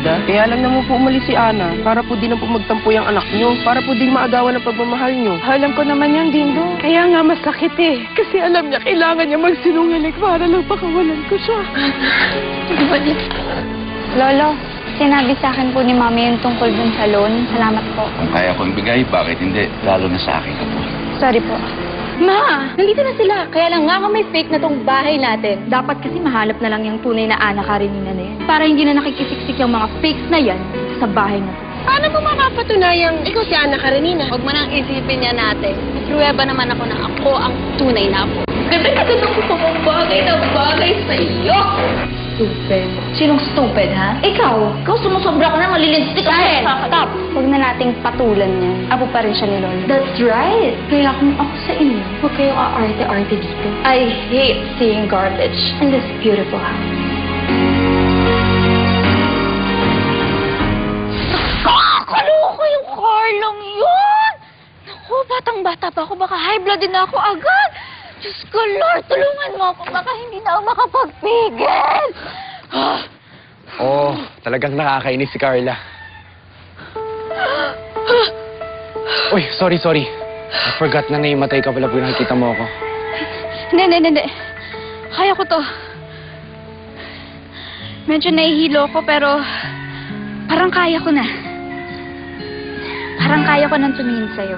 Imelda. Kaya lang naman po umalis si Ana para po din na po magtampo yung anak niyo. Para po din maagawan ng pagmamahal niyo. Alam ko naman yun, Dingdong. Kaya nga masakit eh. Kasi alam niya kailangan niya magsinungaling para lang pakawalan ko siya. Lolo, sinabi sa akin po ni Mami yung tungkol dun sa loan. Salamat po. Kung kaya kong bigay, bakit hindi? Lalo na sa akin. Sorry po. Ma, nandito na sila. Kaya lang nga may fake na tong bahay natin. Dapat kasi mahanap na lang yung tunay na Ana Karenina na yan. Para hindi na nakikisiksik yung mga fakes na yan sa bahay na to. Paano mo mapapatunayang ikaw si Ana Karenina? Huwag mo nang isipin niya natin. Pruweba naman ako na ako ang tunay na ako. Ganda ko pang bagay na bagay sa iyo. Stupid. Sinong stupid, ha? Ikaw sumusobra ka na, malilinstik ka sa stop! Huwag na nating patulan yan. Apo pa rin siya ni Lolo. That's right. Kaya kung ako sa inyo, huwag kayong aarte-arte dito. I hate seeing garbage in this beautiful house. Nakakaloka yung Carlong yun! Naku, batang-bata pa ako. Baka high blood din ako agad. Diyos ko, Lord, tulungan mo ako. Baka hindi na ako makapagpigil. Oh, talagang nakakainis si Carla. Uy, sorry. I forgot na naimatay ka pala pag nakikita mo ako. Hindi. Kaya ko to. Medyo nahihilo ko, pero parang kaya ko na. Parang kaya ko nang tumingin sa'yo.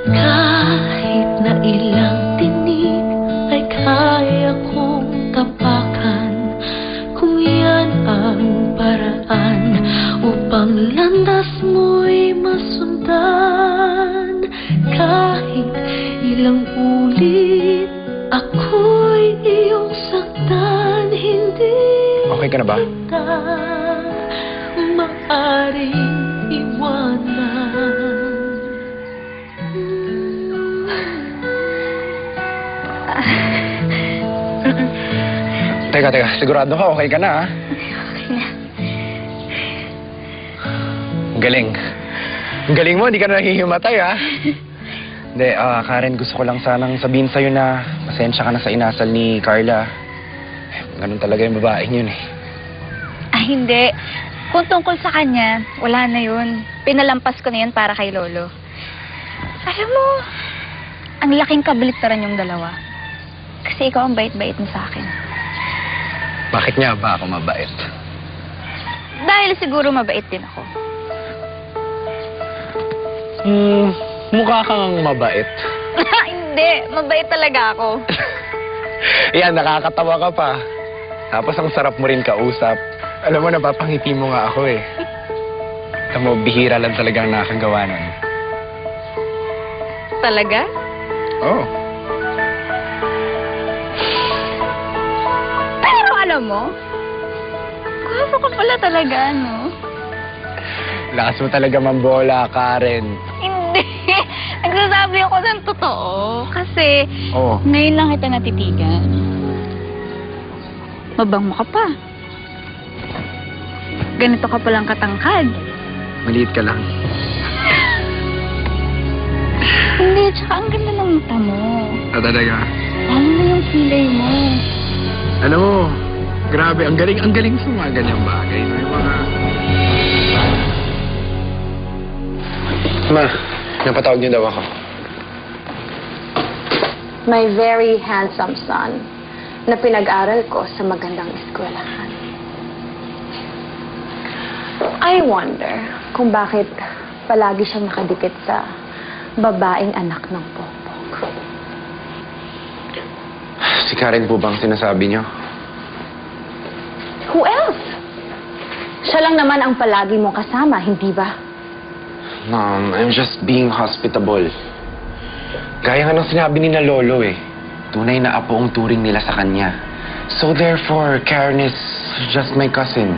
Kahit na ilang tinig ay kaya kong tapakan, kung yan ang paraan upang landas mo'y masundan. Kahit ilang ulit ako'y iyong saktan, hindi Okay ka na ba? kita maaring iwanan. Teka, sigurado ka, okay ka na, ha? Okay na. Ang galing. Ang galing mo, hindi ka na nahihimatay, ha? Hindi, Karen, gusto ko lang sanang sabihin sa'yo na pasensya ka na sa inasal ni Carla. Ganun talaga yung babaeng yun, eh. Hindi. Kung tungkol sa kanya, wala na yun. Pinalampas ko na yun para kay Lolo. Alam mo, ang laking kabaliktaran yung dalawa. Kasi ikaw ang bait-bait mo sa akin. Bakit nga ba ako mabait? Dahil siguro mabait din ako. Mukha kang mabait. Hindi, mabait talaga ako. Yan, nakakatawa ka pa. Tapos ang sarap mo rin kausap. Alam mo, napapangiti mo nga ako, eh. Alam mo, bihira lang talagang nakakagawa nun. Talaga? Oo. Pero alam mo, gusto ko pala talaga, no? Lakas mo talaga mambola, Karen. Hindi. Nagsasabi ako ng totoo. Kasi Oo. ngayon lang kita natitigan. Mabango ka pa. Ganito ka palang katangkad. Maliit ka lang. Hindi, tsaka ang ganda ng mata mo. Talaga. Lalo mo yung kilay mo. Alam mo, grabe, ang galing sa mga ganyang bagay. May mga... Ma, napatawag niyo daw ako. My very handsome son na pinag-aral ko sa magandang eskwelahan. I wonder kung bakit palagi siyang nakadikit sa babaeng anak ng Pokpok. Si Karen po bang sinasabi niyo? Who else? Siya lang naman ang palagi mong kasama, hindi ba? Mom, I'm just being hospitable. Gaya nga ng sinabi ni na Lolo, eh. Tunay na apo ang turing nila sa kanya. So therefore, Karen is just my cousin.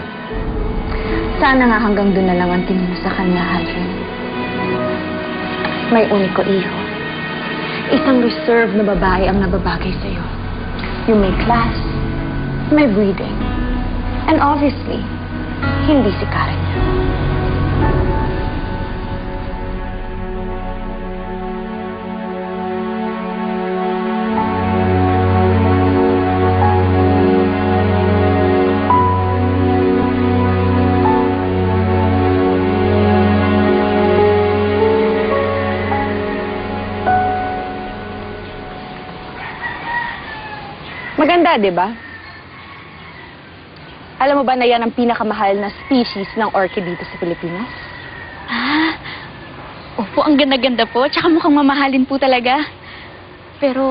Sana nga hanggang doon na lang ang tingin mo sa kanya, Adrian. May uniko iho. Isang reserved na babae ang nababagay sa'yo. You may class, may breeding, and obviously, hindi si Karen yan. Maganda, di ba? Alam mo ba na yan ang pinakamahal na species ng orchid dito sa Pilipinas? Ah, opo, ang ganda-ganda po. Tsaka mukhang mamahalin po talaga. Pero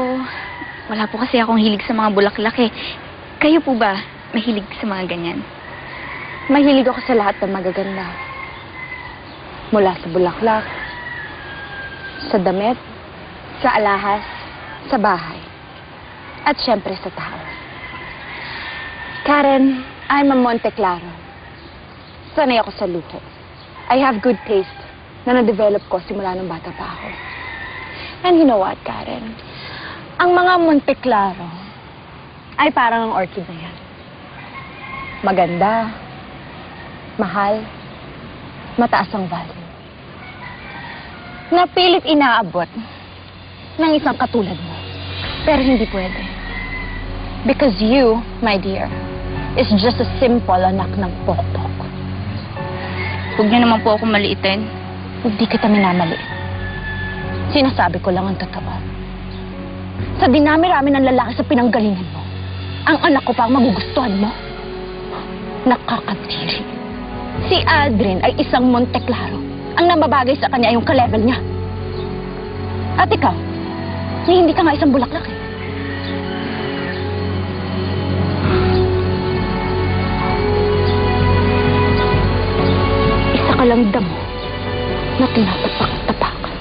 wala po kasi akong hilig sa mga bulaklak eh. Kayo po ba mahilig sa mga ganyan? Mahilig ako sa lahat ng magaganda. Mula sa bulaklak, sa damit, sa alahas, sa bahay, at syempre sa tao. Karen, I'm a Monte Claro. Sanay ako sa luho. I have good taste na na-develop ko simula nung bata pa ako. And you know what, Karen? Ang mga Monte Claro ay parang ang orchid na yan. Maganda, mahal, mataas ang value. Napilit inaabot ng isang katulad mo. Pero hindi pwede. Because you, my dear, is just a simple anak ng pokpok. Huwag niyo naman po ako maliitin. Hindi kita minamaliit. Sinasabi ko lang ang totoo. Sa dinami-rami ng lalaki sa pinanggalingan mo, ang anak ko pa ang magugustuhan mo. Nakakadiri. Si Aldrin ay isang Monte Claro. Ang nababagay sa kanya ay yung ka-level niya. At ikaw, hindi ka nga isang bulaklak eh. Isa ka lang damo na tinatapak-tapakan.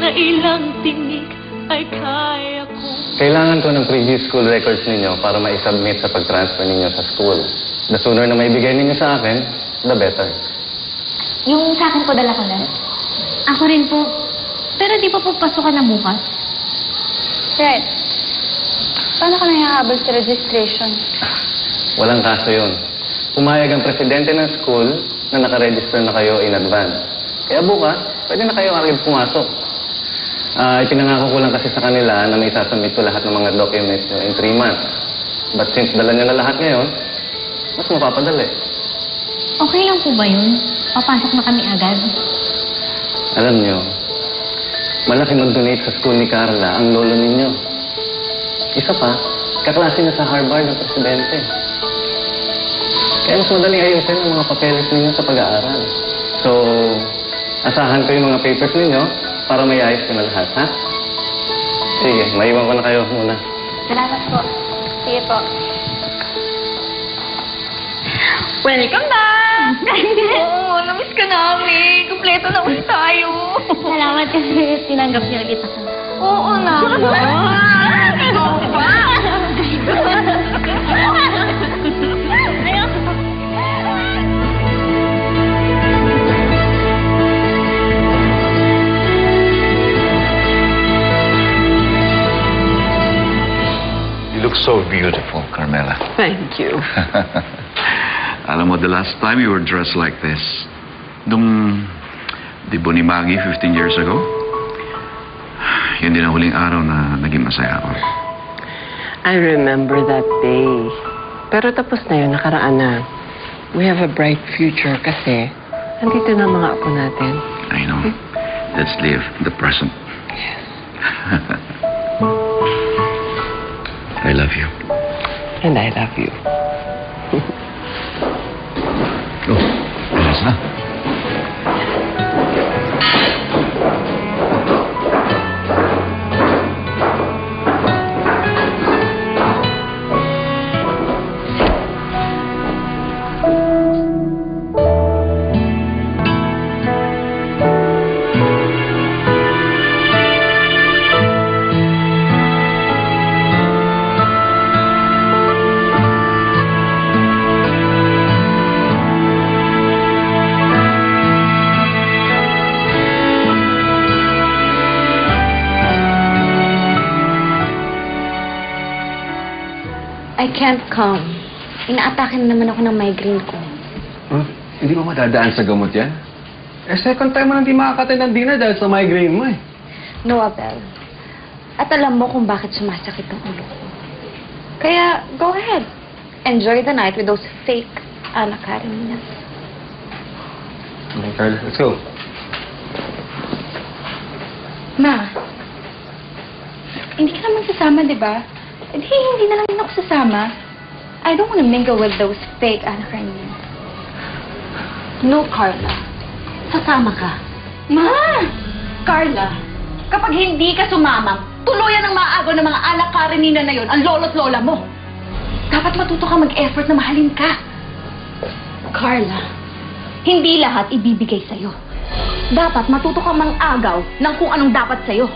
Na ilang tinig ay kaya ko. Kailangan ko ng previous school records ninyo para ma-submit sa pag-transfer ninyo sa school. The sooner na maibigay ninyo sa akin, the better. Yung sa akin po, dala ko na. Ako rin po. Pero di pa po pasukan na bukas. Right. Paano ka nahihabol sa registration? Walang kaso yun. Pumayag ang presidente ng school na nakaregister na kayo in advance. Kaya bukas, pwede na kayo agad pumasok. Ipinangako ko lang kasi sa kanila na may sasubmit ko lahat ng mga documents nyo in 3 months. But since dala nyo na lahat ngayon, mas mapapadali. Okay lang po ba yun? Papasok na kami agad. Alam nyo, malaki mag-donate sa school ni Carla ang lolo ninyo. Isa pa, kaklase na sa Harvard ng presidente. Kaya mas madaling ayusin ang mga papeles ninyo sa pag-aaral. So, asahan ko yung mga papers ninyo para may ayos ko na lahat, ha? Sige, maiwan ko na kayo muna. Salamat po. Sige po. Welcome back! Oo, namiss ka namin. Kompleto na ulit tayo. Salamat kasi tinanggap niyo kita. Oo naman. Ikaw pa. You look so beautiful, Carmela. Thank you. Alam mo, the last time you were dressed like this, nung dibo ni Maggie 15 years ago, yun din ang huling araw na naging masaya ako. I remember that day. Pero tapos na yun, nakaraan na. We have a bright future kasi andito na ang mga apo natin. I know. Let's live the present. Yes. I love you. And I love you. Oh, alas na. I can't come. Inaatake na naman ako ng migraine ko. Huh? Hindi mo madadaan sa gamot yan? Eh, second time mo nang di makakatay ng dinner dahil sa migraine mo eh. No, Abel. At alam mo kung bakit sumasakit ang ulo ko. Kaya, go ahead. Enjoy the night with those fake Ana Kareninas. Okay, Carla, let's go. Ma, hindi ka naman sasama, di ba? Hindi na lang din ako sasama. I don't wanna mingle with those fake Ana Kareninas. No, Carla. Sasama ka. Ma! Carla, kapag hindi ka sumama, tuluyan ang maaagaw ng mga Ana Karenina na yon ang lolo't lola mo. Dapat matuto ka mag-effort na mahalin ka. Carla, hindi lahat ibibigay sa'yo. Dapat matuto ka mang-agaw ng kung anong dapat sa'yo.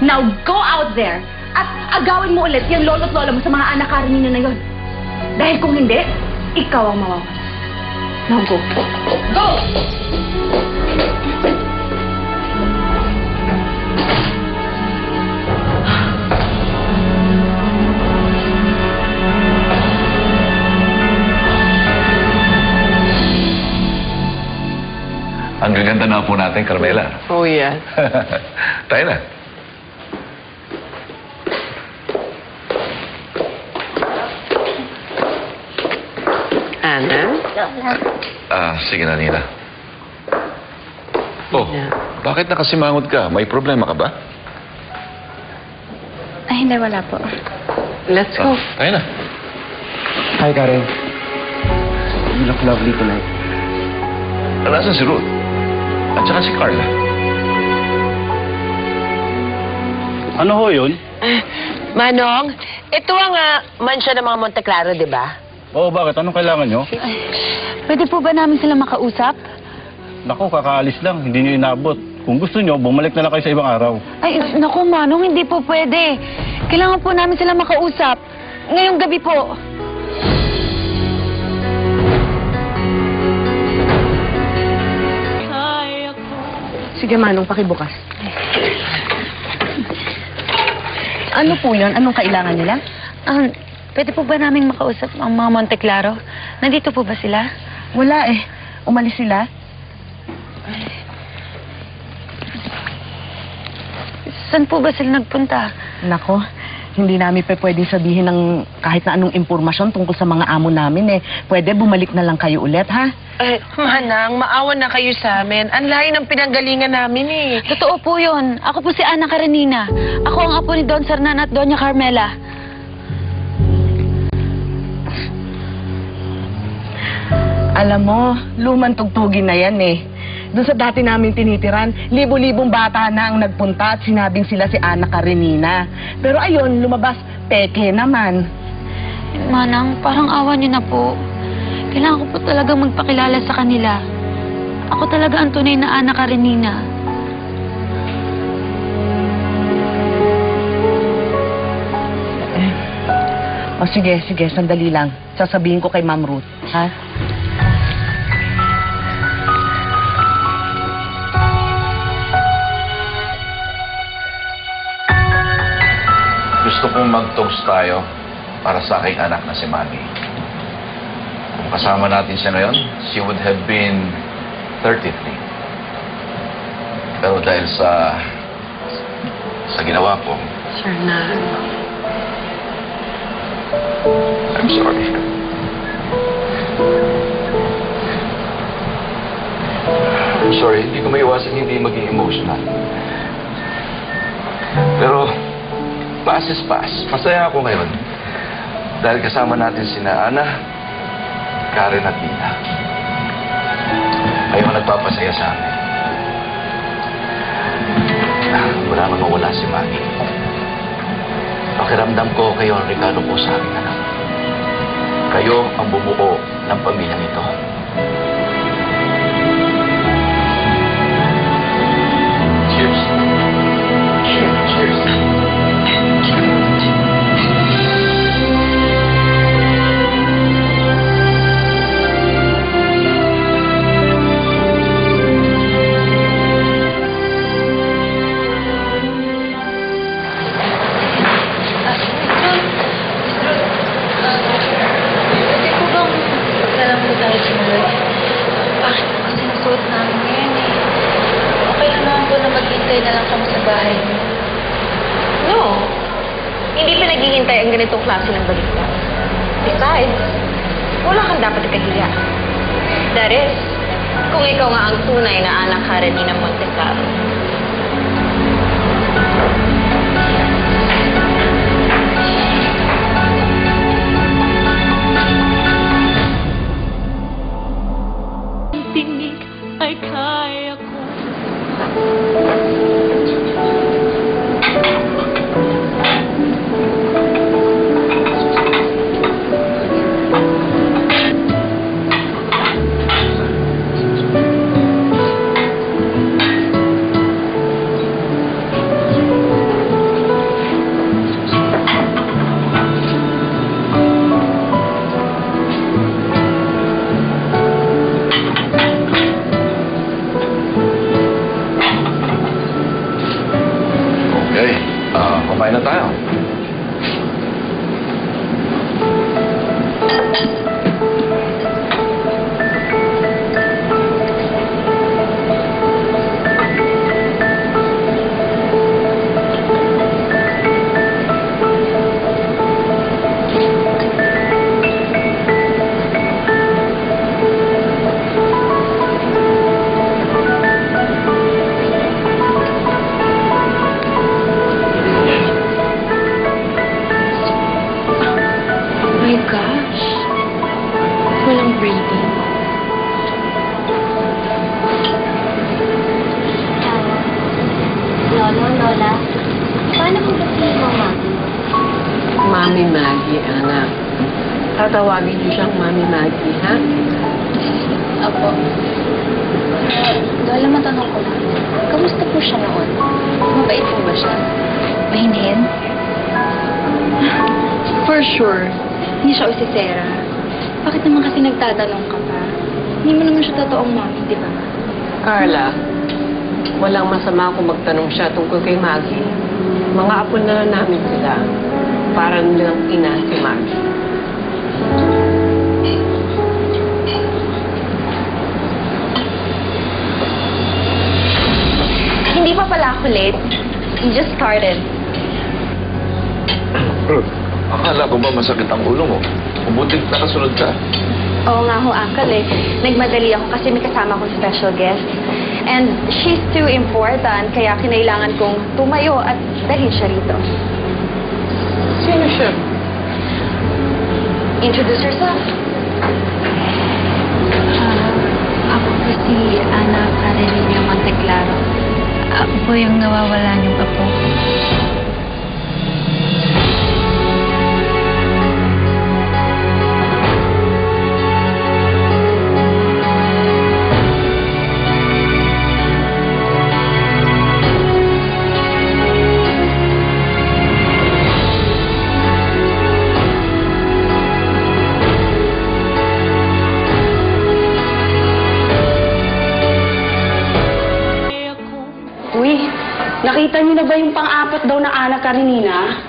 Now, go out there at agawin mo ulit yung lolo't lola mo sa mga Ana Karenina na yon. Dahil kung hindi, ikaw ang mawawala. Now, go. Go! Ang gaganda na po natin, Carmela. Oh, yes. Tayo na. Ana? Sige na, Nina. Oh, bakit nakasimangot ka? May problema ka ba? Ay, hindi, wala po. Let's go. Tayo na. Hi, Karen. You look lovely tonight. Nasaan si Ruth? At saka si Carla. Ano ho yun? Manong, ito ang mansya ng mga Monte Claro, di ba? Oo, bakit? Anong kailangan nyo? Pwede po ba namin sila makausap? Naku, kakaalis lang. Hindi nyo inabot. Kung gusto nyo, bumalik na lang kayo sa ibang araw. Ay, naku, Manong, hindi po pwede. Kailangan po namin sila makausap. Ngayong gabi po. Sige, Manong, pakibukas. Ano po yun? Anong kailangan nila? Pwede po ba namin makausap ang mga Monte Claro? Nandito po ba sila? Wala eh. Umalis sila? Saan po ba sila nagpunta? Nako, hindi namin pwedeng sabihin ng kahit na anong impormasyon tungkol sa mga amo namin eh. Pwede bumalik na lang kayo ulit, ha? Manang, maawa na kayo sa amin. Ang layo ng pinanggalingan namin eh. Totoo po yun. Ako po si Ana Karenina. Ako ang apo ni Don Sernan at Doña Carmela. Alam mo, lumang tugtugin na yan eh. Doon sa dati namin tinitiran, libo-libong bata na ang nagpunta at sinabing sila si Ana Karenina. Pero ayun, lumabas, peke naman. Manang, parang awa niyo na po. Kailangan ko po talaga magpakilala sa kanila. Ako talaga ang tunay na Ana Karenina. O sige, sandali lang. Sasabihin ko kay Ma'am Ruth, ha? Gusto kong mag-toast tayo para sa aking anak na si Manny. Kung kasama natin siya ngayon, she would have been 33. Pero dahil sa ginawa ko, Sure na. I'm sorry. I'm sorry, hindi ko maiwasan hindi maging emotional. Pero, pass is pass. Masaya ako ngayon. Dahil kasama natin sina Ana, Karen at Nina. Kayo ang nagpapasaya sa amin. Wala nang mawala si Manny. Pakiramdam ko kayo ang regalo po sa aking anak. Kayo ang bumuo ng pamilyang ito. Cheers. Cheers. Pwede po bang magkalang po tayo sumunod? Bakit po kasi nasuot namin ngayon eh? Okay lang naman po na maghintay na lang kami sa bahay niyo. No. Hindi pinaghihintay ang ganitong klase ng balita. Besides, wala kang dapat ikahiya. That is, kung ikaw nga ang tunay na anak Karenina Monteclaro. Tinig ay kaya ko. Okay, kumain na tayo. My gosh. Walang breathing. Lolo, Lola, paano po ba si Mama? Mami Maggie, anak. Tatawagin niyo siyang Mami Maggie, ha? Opo. Lola, matanong ko lang. Kamusta po siya noon? Mabait po ba siya? Mahinhin? For sure, hindi siya usisera. Bakit naman kasi nagtatanong ka pa? Hindi mo naman siya totoong mami, di ba? Carla, walang masama kung magtanong siya tungkol kay Maggie. Mga apo na lang namin sila. Parang nilang ina si Maggie. Hindi pa pala ako late. You just started. Akala ko ba masakit ang ulo mo? Mabuting nakasunod ka. Oo nga ho, Uncle eh. Nagmadali ako kasi may kasama akong special guest. And she's too important, kaya kinailangan kong tumayo at dalhin siya rito. Sino siya? Introduce yourself. Ako po si Ana Karenina Monteclaro. Ako po yung nawawala niyong apo. Uy, nakita niyo na ba yung pang-apat daw na anak Karenina?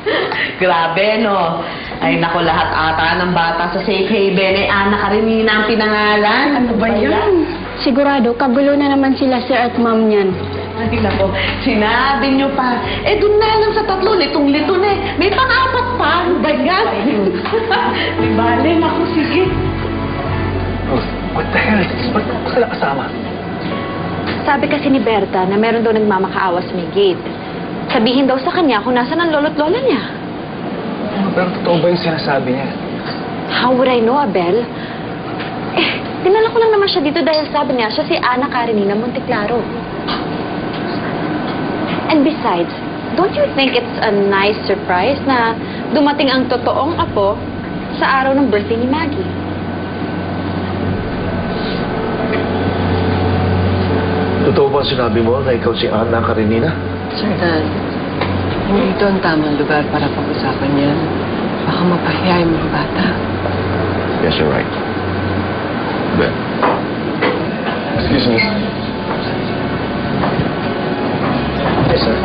Grabe, no? Ay, nako, lahat ata ng bata sa safe haven ay Ana Karenina ang pinangalan. Ano ba yan? Sigurado, kagulo na naman sila sir at ma'am niyan. Ay, nako, sinabi niyo pa. Eh, dun na lang sa tatlo, litong-lito na eh. May pang-apat pa. Ano ba yan? Di bale, naku, sige. Oh, what the hell? Ba't sila kasama? Sabi kasi ni Berta na meron daw nagmamakaawa sa may gate. Sabihin daw sa kanya kung nasan ang lolo't lola niya. Pero totoo ba yung sinasabi niya? How would I know, Abel? Eh, dinala ko lang naman siya dito dahil sabi niya siya si Ana Karenina Monteclaro. And besides, don't you think it's a nice surprise na dumating ang totoong apo sa araw ng birthday ni Maggie? Totoo ba sinabi mo na ikaw si Ana Karenina? Sir Dan, hindi ito ang tamang lugar para pag-usapan yan. Baka mapahiya yung mga bata. Yes, you're right. Ben. Excuse me. Yes, sir.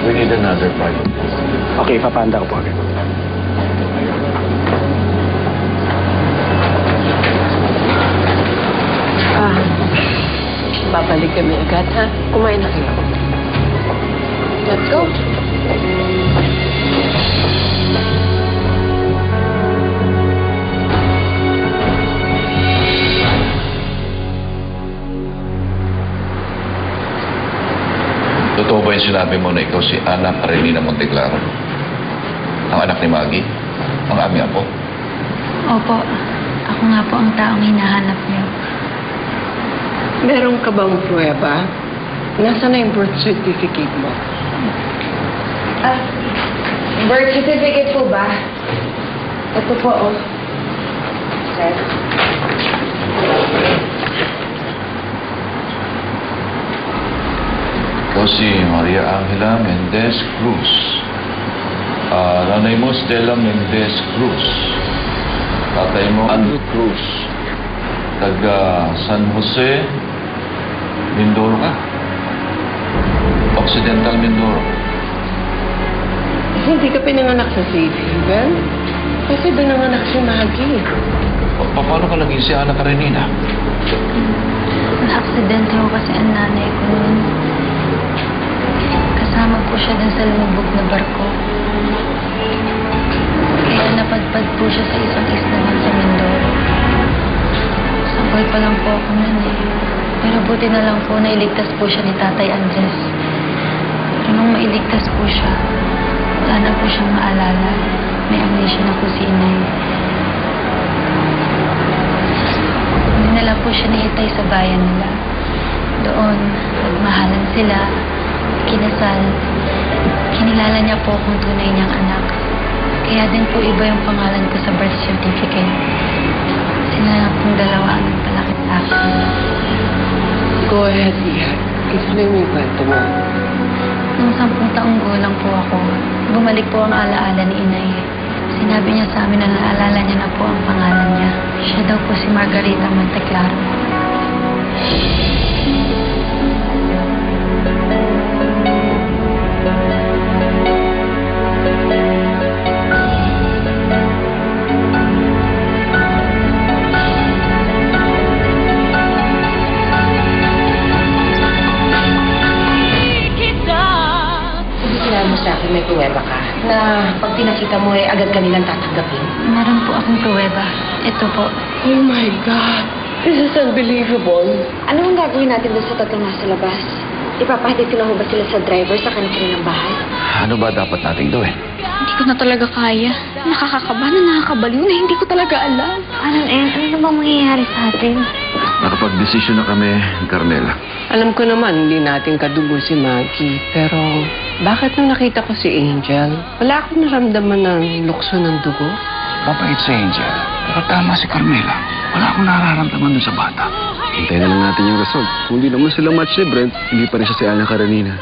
We need another private. Okay, papanda ko po agad. Babalik kami agad, ha? Kumain na kayo. Let's go. Totoo ba yung sinabi mo na ikaw si Ana Karenina Monteclaro? Ang anak ni Maggie? Ang aming apo? Opo, ako nga po ang taong hinahanap niyo. Meron ka bang pruweba? Nasaan na yung birth certificate mo? Birth certificate po ba? Ito po, oh. Sir. Ikaw si Maria Angela Mendez Cruz. Nanay mo Stella Mendez Cruz. Tatay mo Andrew Cruz. Taga San Jose, Mindoro ka. Occidental Mindoro. Hindi ka pinanganak sa Safe Haven? Kasi doon nanganak si Maggie. Paano ka naging si Ana Karenina? Na-aksidente ho kasi ang nanay ko noon. Kasama po siya dun sa lumubog na barko. Kaya napadpad po siya sa isang isla man sa Mindoro. Sampay pa lang po ako nun eh. Pero buti na lang po na iligtas po siya ni Tatay Andres. Pero nung mailigtas po siya, wala na po siyang maalala. May amnesia na po si Inay. Dinala po siya ni Itay sa bayan nila. Doon, nagmahalan sila, kinasal. Kinilala niya po kung tunay niyang anak. Kaya din po iba yung pangalan ko sa birth certificate. Sila na pong dalawa ang nagpalaki sa akin. Go ahead, Iha. Explain mo yung kwento mo. Nung 10 taong gulang po ako, bumalik po ang alaala ni Inay. Sinabi niya sa amin na naalala niya na po ang pangalan niya. Siya daw po si Margarita Monteclaro. Sa akin may pruweba ka na pag pinakita mo agad kanilang tatanggapin. Meron po akong pruweba. Ito po. Oh my God! This is unbelievable. Ano ang gagawin natin doon sa tatlong nasa labas? Ipapahatid ko na ho ba sila sa driver sa kanilang bahay? Ano ba dapat nating gawin? Hindi ko na talaga kaya. Nakakakaba na nakakabaliw na hindi ko talaga alam. Ano na bang mangyayari sa atin? Nakapag-desisyon na kami, Carmela. Alam ko naman, hindi natin kadugo si Maggie. Pero, bakit nung nakita ko si Angel, wala akong naramdaman ng lukso ng dugo? Mabait si Angel. Pero tama si Carmela. Wala akong nararamdaman dun sa bata. Hintayin na lang natin yung result. Kung di naman sila match ni Brent, hindi pa rin siya si Ana Karenina.